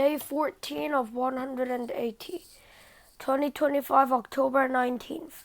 Day 14 of 180, 2025, October 19th.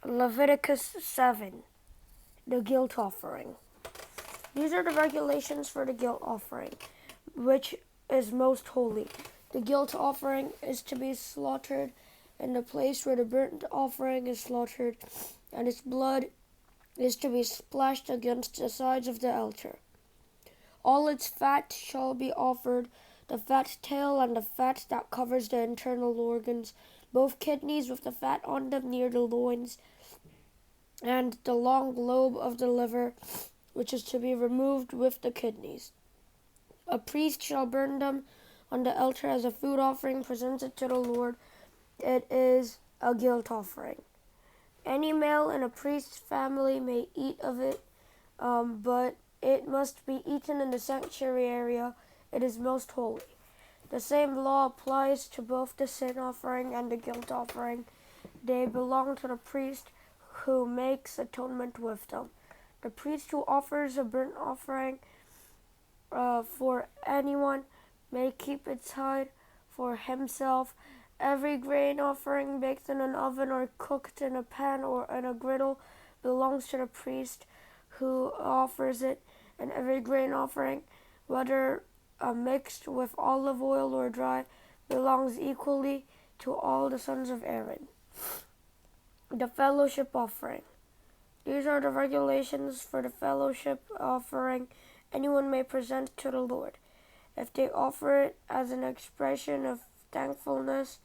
Leviticus 7, the guilt offering. These are the regulations for the guilt offering, which is most holy. The guilt offering is to be slaughtered in the place where the burnt offering is slaughtered, and its blood is to be splashed against the sides of the altar. All its fat shall be offered, the fat tail and the fat that covers the internal organs, both kidneys with the fat on them near the loins, and the long lobe of the liver, which is to be removed with the kidneys. A priest shall burn them on the altar as a food offering presented to the Lord. It is a guilt offering. Any male in a priest's family may eat of it, but it must be eaten in the sanctuary area. It is most holy. The same law applies to both the sin offering and the guilt offering. They belong to the priest who makes atonement with them. The priest who offers a burnt offering for anyone may keep its hide for himself. Every grain offering baked in an oven or cooked in a pan or in a griddle belongs to the priest who offers it, and every grain offering, whether mixed with olive oil or dry, belongs equally to all the sons of Aaron. The fellowship offering. These are the regulations for the fellowship offering anyone may present to the Lord. If they offer it as an expression of thankfulness,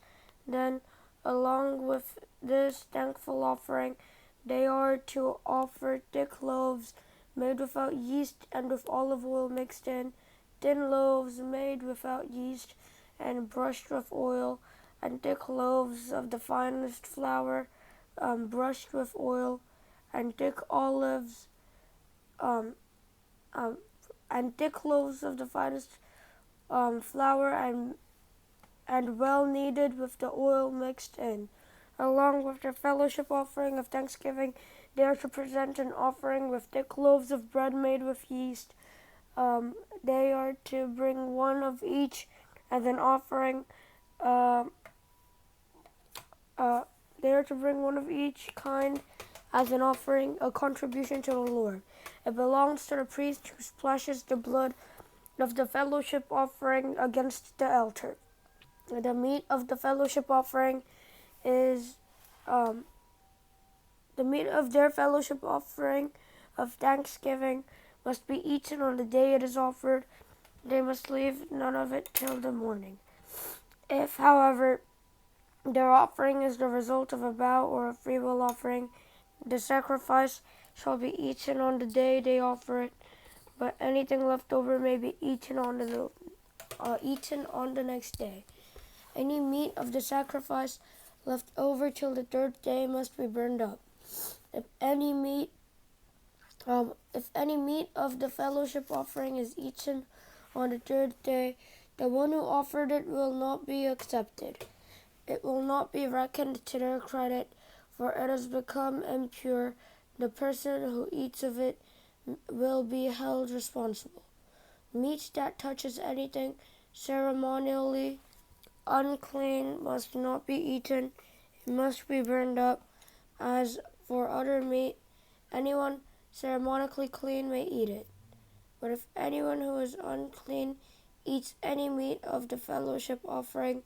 then along with this thankful offering, they are to offer thick loaves made without yeast and with olive oil mixed in, thin loaves made without yeast and brushed with oil, and thick loaves of the finest flour brushed with oil, and thick olives, and thick loaves of the finest flour and well kneaded with the oil mixed in. Along with the fellowship offering of thanksgiving, they are to present an offering with thick loaves of bread made with yeast. They are to bring one of each as an offering. They are to bring one of each kind as an offering, a contribution to the Lord. It belongs to the priest who splashes the blood of the fellowship offering against the altar. The meat of the fellowship offering is the meat of their fellowship offering of thanksgiving must be eaten on the day it is offered. They must leave none of it till the morning. If, however, their offering is the result of a vow or a freewill offering, the sacrifice shall be eaten on the day they offer it, but anything left over may be eaten on the next day. Any meat of the sacrifice left over till the third day must be burned up. If any meat of the fellowship offering is eaten on the third day, the one who offered it will not be accepted. It will not be reckoned to their credit, for it has become impure. The person who eats of it will be held responsible. Meat that touches anything ceremonially unclean must not be eaten. It must be burned up. As for other meat, anyone ceremonically clean may eat it. But if anyone who is unclean eats any meat of the fellowship offering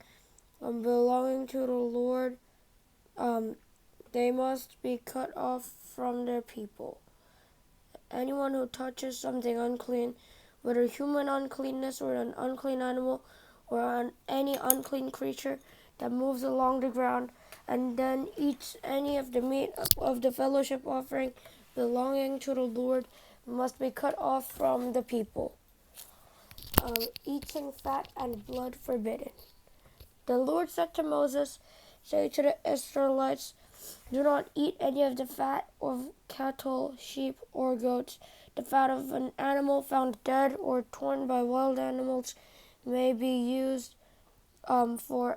belonging to the Lord, they must be cut off from their people. Anyone who touches something unclean, whether human uncleanness or an unclean animal or any unclean creature that moves along the ground, and then eats any of the meat of the fellowship offering belonging to the Lord, must be cut off from the people. Eating fat and blood forbidden. The Lord said to Moses, "Say to the Israelites, do not eat any of the fat of cattle, sheep, or goats. The fat of an animal found dead or torn by wild animals may be used for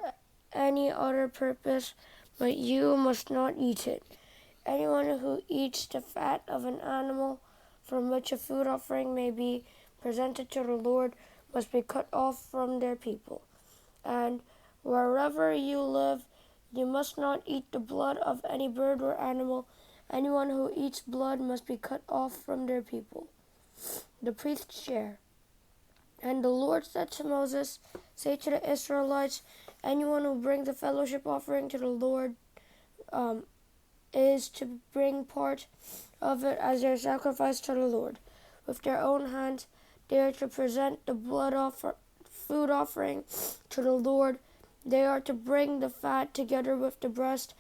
any other purpose, but you must not eat it. Anyone who eats the fat of an animal from which a food offering may be presented to the Lord must be cut off from their people. And wherever you live, you must not eat the blood of any bird or animal. Anyone who eats blood must be cut off from their people. The priest's share. And the Lord said to Moses, say to the Israelites, anyone who brings a fellowship offering to the Lord is to bring part of it as their sacrifice to the Lord. With their own hands, they are to present the food offering to the Lord. They are to bring the fat together with the breast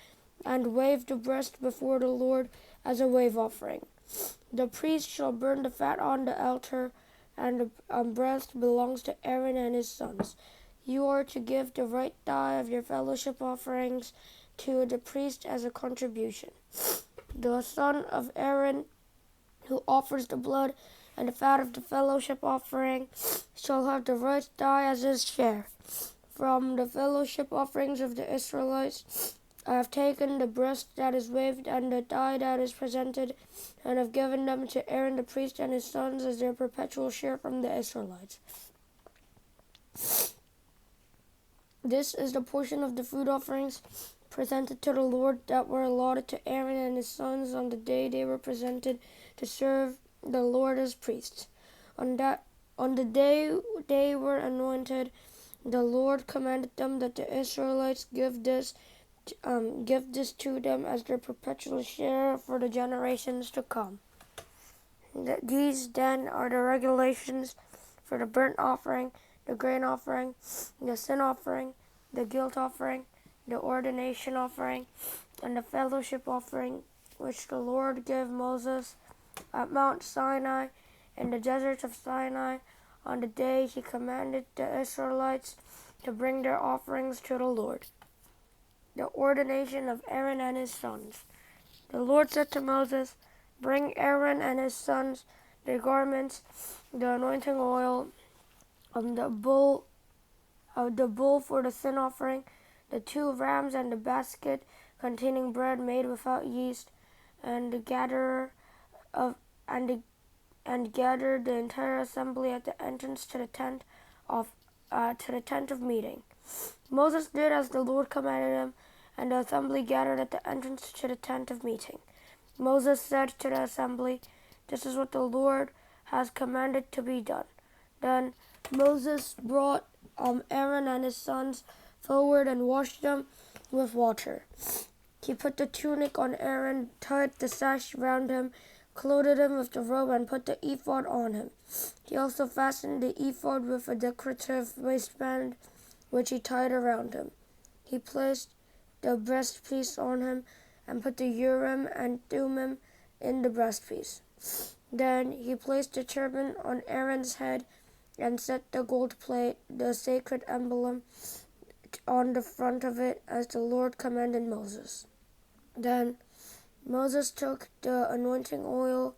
and wave the breast before the Lord as a wave offering. The priest shall burn the fat on the altar, and the breast belongs to Aaron and his sons. You are to give the right thigh of your fellowship offerings to the priest as a contribution. The son of Aaron who offers the blood and the fat of the fellowship offering shall have the right thigh as his share. From the fellowship offerings of the Israelites, I have taken the breast that is waved and the thigh that is presented, and have given them to Aaron the priest and his sons as their perpetual share from the Israelites. This is the portion of the food offerings presented to the Lord that were allotted to Aaron and his sons on the day they were presented to serve the Lord as priests. On the day they were anointed, the Lord commanded them that the Israelites give this to them as their perpetual share for the generations to come. These then are the regulations for the burnt offering, the grain offering, the sin offering, the guilt offering, the ordination offering, and the fellowship offering, which the Lord gave Moses at Mount Sinai in the desert of Sinai on the day he commanded the Israelites to bring their offerings to the Lord. The ordination of Aaron and his sons. The Lord said to Moses, bring Aaron and his sons their garments, the anointing oil, the bull for the sin offering, the 2 rams and the basket containing bread made without yeast, and gather the entire assembly at the entrance to the tent of meeting. Moses did as the Lord commanded him, and the assembly gathered at the entrance to the tent of meeting. Moses said to the assembly, this is what the Lord has commanded to be done. Then Moses brought Aaron and his sons forward and washed them with water. He put the tunic on Aaron, tied the sash round him, clothed him with the robe, and put the ephod on him. He also fastened the ephod with a decorative waistband, which he tied around him. He placed the breastpiece on him, and put the Urim and Thummim in the breastpiece. Then he placed the turban on Aaron's head, and set the gold plate, the sacred emblem, on the front of it, as the Lord commanded Moses. Then Moses took the anointing oil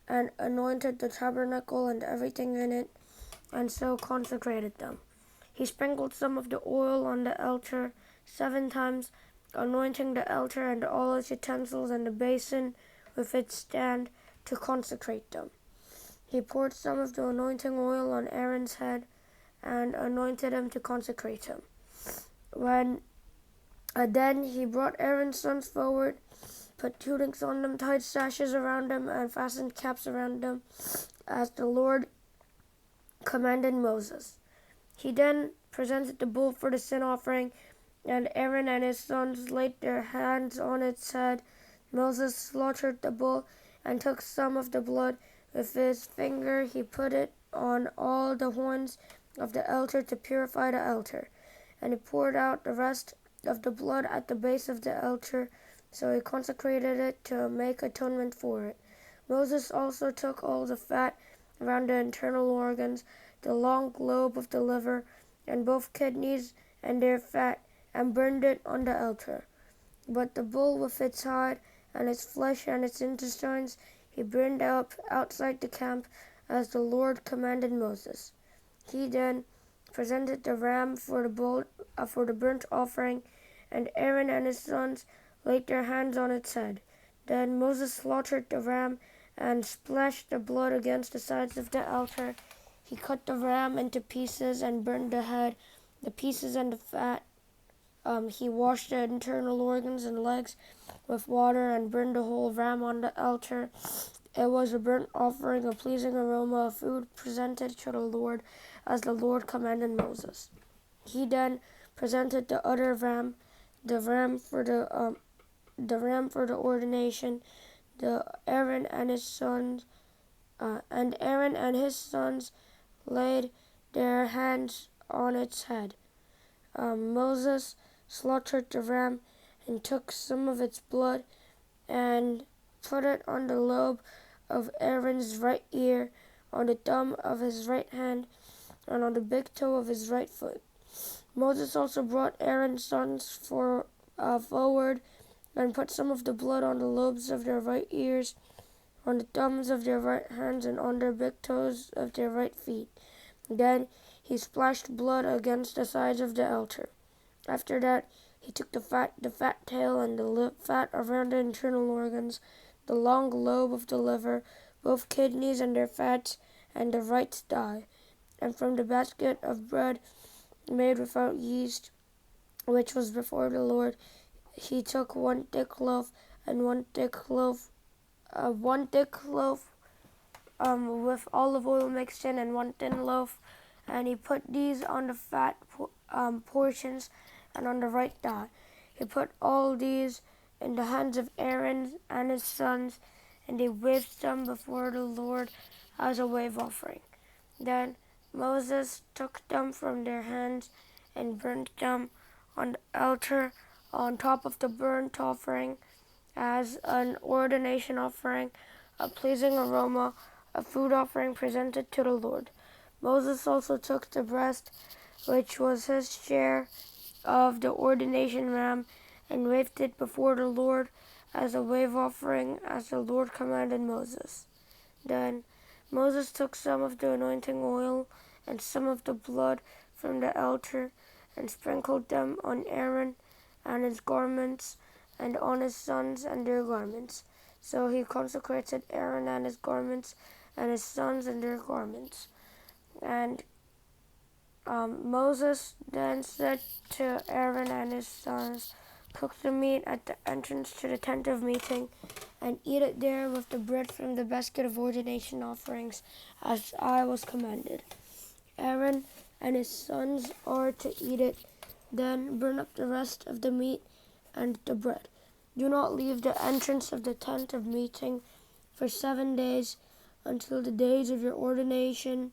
and anointed the tabernacle and everything in it, and so consecrated them. He sprinkled some of the oil on the altar 7 times, anointing the altar and all its utensils and the basin with its stand to consecrate them. He poured some of the anointing oil on Aaron's head and anointed him to consecrate him. Then he brought Aaron's sons forward, put tunics on them, tied sashes around them, and fastened caps around them, as the Lord commanded Moses. He then presented the bull for the sin offering, and Aaron and his sons laid their hands on its head. Moses slaughtered the bull and took some of the blood. With his finger he put it on all the horns of the altar to purify the altar, and he poured out the rest of the blood at the base of the altar, so he consecrated it to make atonement for it. Moses also took all the fat around the internal organs, the long lobe of the liver, and both kidneys and their fat, and burned it on the altar. But the bull with its hide and its flesh and its intestines he burned up outside the camp, as the Lord commanded Moses. He then presented the ram for the burnt offering, and Aaron and his sons laid their hands on its head. Then Moses slaughtered the ram and splashed the blood against the sides of the altar. He cut the ram into pieces and burned the head, the pieces and the fat. He washed the internal organs and legs with water and burned the whole ram on the altar. It was a burnt offering, a pleasing aroma of food presented to the Lord, as the Lord commanded Moses. He then presented the other ram, the ram for the ordination. Aaron and his sons laid their hands on its head. Moses slaughtered the ram and took some of its blood and put it on the lobe of Aaron's right ear, on the thumb of his right hand, and on the big toe of his right foot. Moses also brought Aaron's sons forward and put some of the blood on the lobes of their right ears, on the thumbs of their right hands, and on their big toes of their right feet. Then he splashed blood against the sides of the altar. After that, he took the fat tail and the fat around the internal organs, the long lobe of the liver, both kidneys and their fats, and the right thigh. And from the basket of bread made without yeast, which was before the Lord, he took one thick loaf with olive oil mixed in, and one thin loaf, and he put these on the fat portions and on the right thigh. He put all these in the hands of Aaron and his sons, and they waved them before the Lord as a wave offering. Then Moses took them from their hands and burnt them on the altar on top of the burnt offering as an ordination offering, a pleasing aroma, a food offering presented to the Lord. Moses also took the breast, which was his share of the ordination ram, and waved it before the Lord as a wave offering, as the Lord commanded Moses. Then Moses took some of the anointing oil and some of the blood from the altar and sprinkled them on Aaron and his garments and on his sons and their garments. So he consecrated Aaron and his garments and his sons and their garments. And Moses then said to Aaron and his sons, "Cook the meat at the entrance to the tent of meeting, and eat it there with the bread from the basket of ordination offerings, as I was commanded. Aaron and his sons are to eat it, then burn up the rest of the meat and the bread. Do not leave the entrance of the tent of meeting for 7 days, until the days of your ordination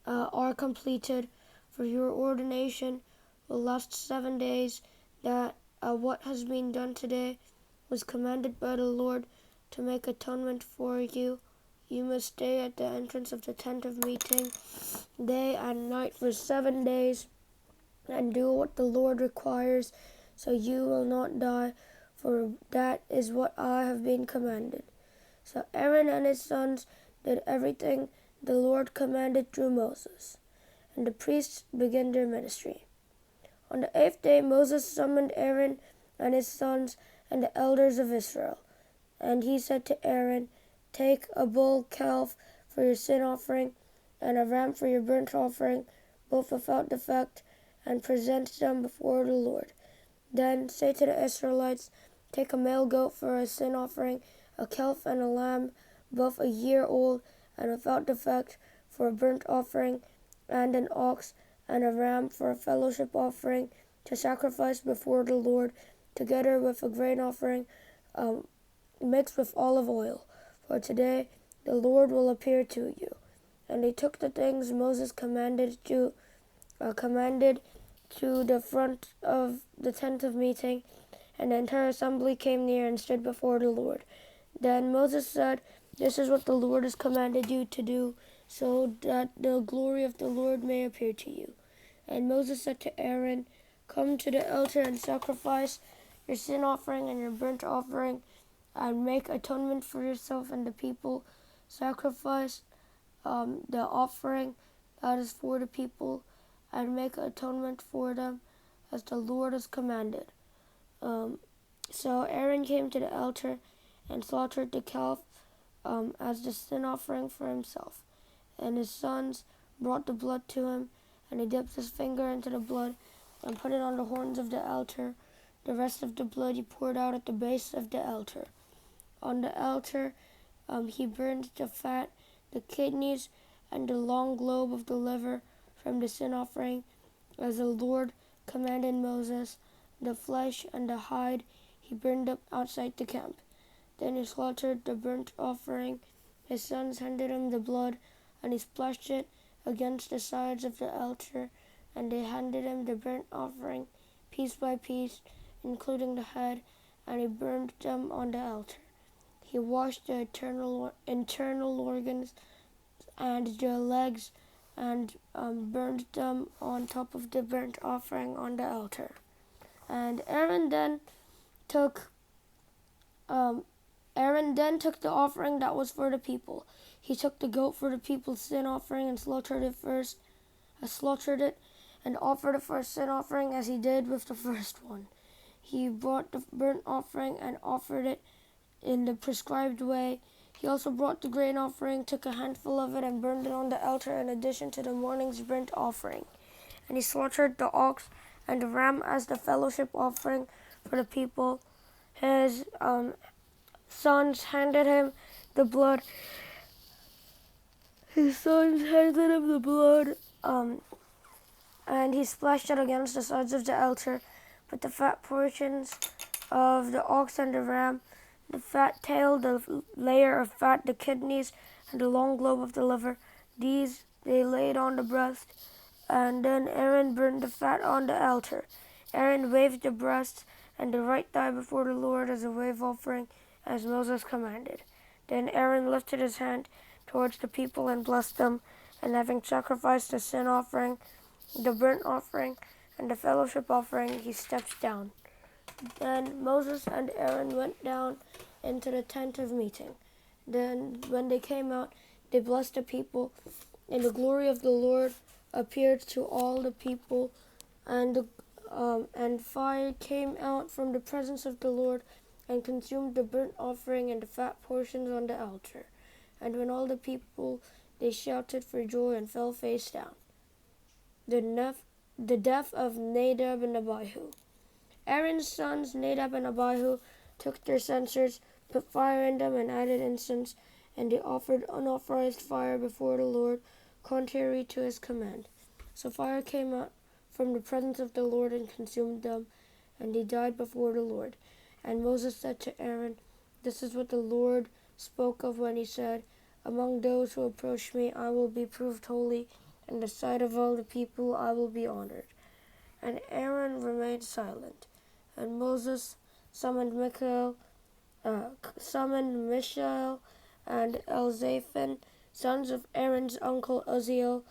are completed, for your ordination will last 7 days. That what has been done today was commanded by the Lord to make atonement for you. You must stay at the entrance of the tent of meeting day and night for 7 days, and do what the Lord requires, so you will not die, for that is what I have been commanded." So Aaron and his sons did everything the Lord commanded through Moses, and the priests began their ministry. On the 8th day, Moses summoned Aaron and his sons and the elders of Israel. And he said to Aaron, "Take a bull calf for your sin offering and a ram for your burnt offering, both without defect, and present them before the Lord. Then say to the Israelites, take a male goat for a sin offering, a calf and a lamb, both a year old and without defect, for a burnt offering, and an ox and a ram for a fellowship offering, to sacrifice before the Lord, together with a grain offering mixed with olive oil. For today the Lord will appear to you." And they took the things Moses commanded to the front of the tent of meeting, and the entire assembly came near and stood before the Lord. Then Moses said, "This is what the Lord has commanded you to do, so that the glory of the Lord may appear to you." And Moses said to Aaron, "Come to the altar and sacrifice your sin offering and your burnt offering, and make atonement for yourself and the people. Sacrifice the offering that is for the people, and make atonement for them, as the Lord has commanded." So Aaron came to the altar and slaughtered the calf as the sin offering for himself and his sons brought the blood to him, and he dipped his finger into the blood and put it on the horns of the altar. The rest of the blood he poured out at the base of the altar. On the altar he burned the fat, the kidneys, and the long lobe of the liver from the sin offering, as the Lord commanded Moses. The flesh and the hide he burned up outside the camp. Then he slaughtered the burnt offering. His sons handed him the blood, and he splashed it against the sides of the altar, and they handed him the burnt offering, piece by piece, including the head, and he burned them on the altar. He washed the internal organs and the legs and burned them on top of the burnt offering on the altar. And Aaron then took the offering that was for the people. He took the goat for the people's sin offering and slaughtered it and offered it for a sin offering as he did with the first one. He brought the burnt offering and offered it in the prescribed way. He also brought the grain offering, took a handful of it, and burned it on the altar in addition to the morning's burnt offering. And he slaughtered the ox and the ram as the fellowship offering for the people. His sons handed him the blood. And he splashed it against the sides of the altar. But the fat portions of the ox and the ram, the fat tail, the layer of fat, the kidneys, and the long lobe of the liver, these they laid on the breast. And then Aaron burned the fat on the altar. Aaron waved the breast and the right thigh before the Lord as a wave offering, as Moses commanded. Then Aaron lifted his hand towards the people and blessed them, and having sacrificed the sin offering, the burnt offering, and the fellowship offering, he stepped down. Then Moses and Aaron went down into the tent of meeting. Then when they came out, they blessed the people, and the glory of the Lord appeared to all the people, and fire came out from the presence of the Lord and consumed the burnt offering and the fat portions on the altar. And when all the people, they shouted for joy and fell face down. The death of Nadab and Abihu. Aaron's sons, Nadab and Abihu, took their censers, put fire in them, and added incense, and they offered unauthorized fire before the Lord, contrary to his command. So fire came out from the presence of the Lord and consumed them, and they died before the Lord. And Moses said to Aaron, "This is what the Lord spoke of when he said, 'Among those who approach me I will be proved holy, in the sight of all the people I will be honored.'" And Aaron remained silent. And Moses summoned Mishael and Elzaphan, sons of Aaron's uncle Uzziel,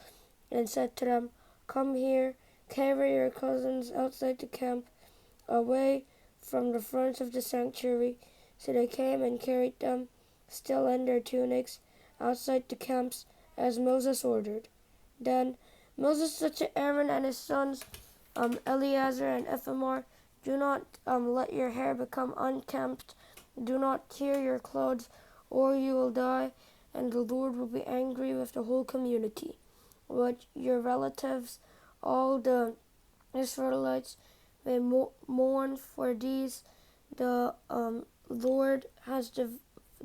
and said to them, "Come here, carry your cousins outside the camp, away from the front of the sanctuary." So they came and carried them, still in their tunics, outside the camps, as Moses ordered. Then Moses said to Aaron and his sons, Eleazar and Ithamar, "Do not let your hair become unkempt. Do not tear your clothes, or you will die, and the Lord will be angry with the whole community. But your relatives, all the Israelites, may mourn for these the Lord has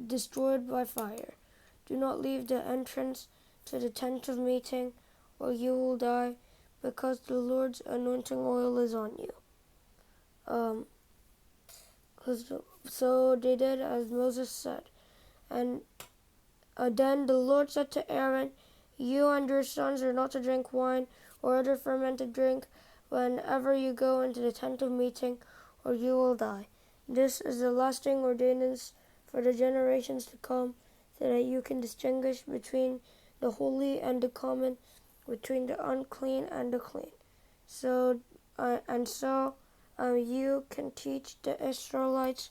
destroyed by fire. Do not leave the entrance to the tent of meeting, or you will die, because the Lord's anointing oil is on you." So they did as Moses said. And then the Lord said to Aaron, "You and your sons are not to drink wine or other fermented drink whenever you go into the tent of meeting, or you will die. This is a lasting ordinance for the generations to come, so that you can distinguish between the holy and the common, between the unclean and the clean. So you can teach the Israelites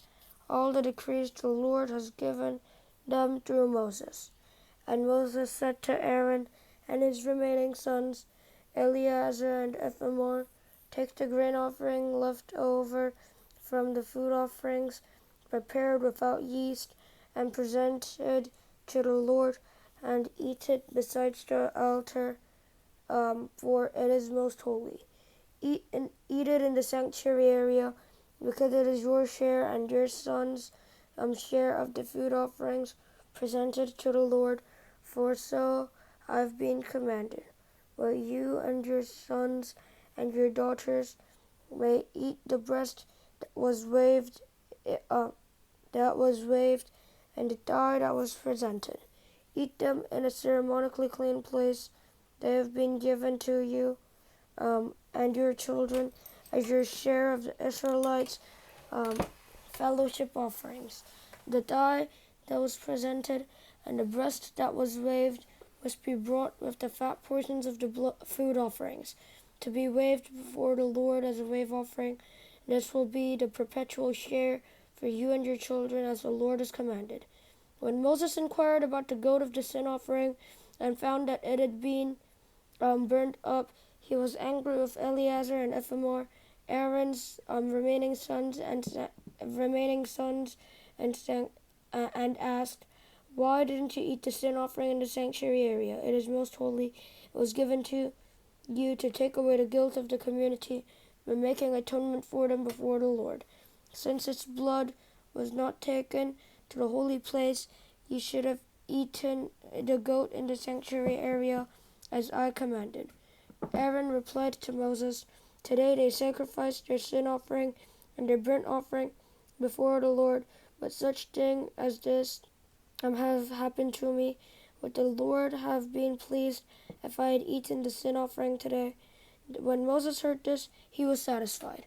all the decrees the Lord has given them through Moses." And Moses said to Aaron and his remaining sons, Eleazar and Ithamar, "Take the grain offering left over from the food offerings prepared without yeast and presented to the Lord, and eat it beside the altar, for it is most holy. Eat it in the sanctuary area, because it is your share and your sons' share of the food offerings presented to the Lord, for so I've been commanded. But you and your sons and your daughters may eat the breast that was waved, and the thigh that was presented. Eat them in a ceremonically clean place. They have been given to you and your children as your share of the Israelites' fellowship offerings. The thigh that was presented and the breast that was waved must be brought with the fat portions of the food offerings to be waved before the Lord as a wave offering. This will be the perpetual share for you and your children as the Lord has commanded. When Moses inquired about the goat of the sin offering and found that it had been burned up, he was angry with Eleazar and Ithamar, Aaron's remaining sons, and asked, "Why didn't you eat the sin offering in the sanctuary area? It is most holy. It was given to you to take away the guilt of the community by making atonement for them before the Lord. Since its blood was not taken to the holy place, you should have eaten the goat in the sanctuary area as I commanded." Aaron replied to Moses, "Today they sacrificed their sin offering and their burnt offering before the Lord, but such thing as this have happened to me. Would the Lord have been pleased if I had eaten the sin offering today?" When Moses heard this, he was satisfied.